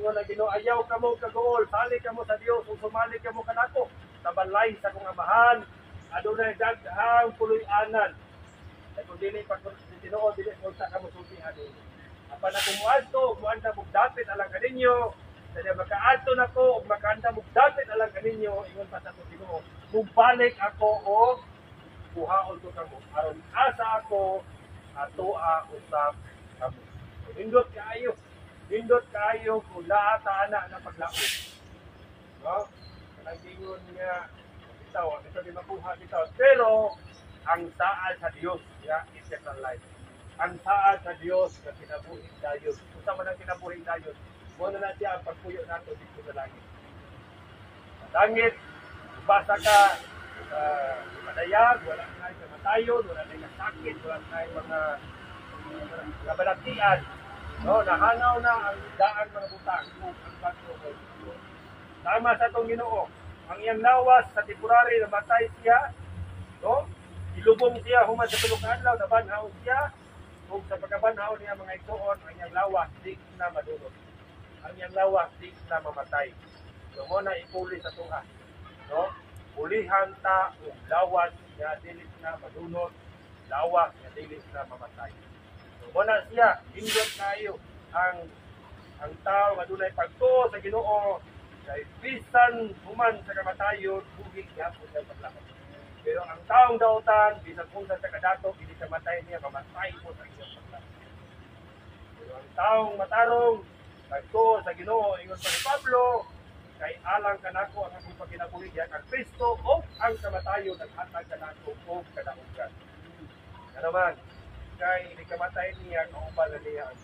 ingon na Ginoo, ayaw kamo kagool, sali kamo sa Dios, ug sumali kamo kanako. Sa balay sa kong amahan, adunay daghang puloy-anan. Ay kung dili pa Ginoo, dili ko sa kamo sultihan. Apan ako muadto, muanda mo dapit alang kaninyo. Kaya makaadto nako ug makaanda mo dapit alang kaninyo, ingon pa sa Ginoo. Mubalik ako o kuhaon ko kamo. Aron asa ako atoa usab kamo. Nindot kaayo. Nindot kaayo kung laata ana na paglaom. No? Kanang nga bitaw, ito di makuha bitaw. Pero ang saad sa Dios, ya, eternal life. Ang saad sa Dios na kinabuhi dayon. Kung man ang kinabuhi dayon, muna na siya ang pagpuyo nato dito sa langit. Sa langit, basta ka madayag, wala na kamatayon, wala na sakit, wala na mga kabalatian. No, nahangaw na ang daan mga butang ug ang pagtuo. Tama sa itong Ginoo. Ang iyang lawas sa temporary na matay siya, no? Ilubong siya human sa tulok na adlaw, nabanhaw siya, ug sa pagkabanhaw niya mga igsoon, ang iyang lawas di na madulot. Ang iyang lawas di na mamatay. So mo na ipuli sa tuha. No? Ulihan ta ug lawas nga dili na madulot, lawas nga dili na mamatay. So mo na siya, hindot kayo ang tao nga dunay pagtuo sa Ginoo kay bisan human sa kamatayon buhi gyapon sa paglakop. Pero ang taong dautan bisan unsa sa kadato dili kamatay niya mamatay po sa iyang paglakop. Pero ang taong matarong pagtuo sa Ginoo ingon pa ni Pablo kay alang kanako ang akong pagkinabuhi diha kang Kristo o ang kamatayon naghatag kanako og kadaugan. Ano man kay ikamatay niya kauban niya ang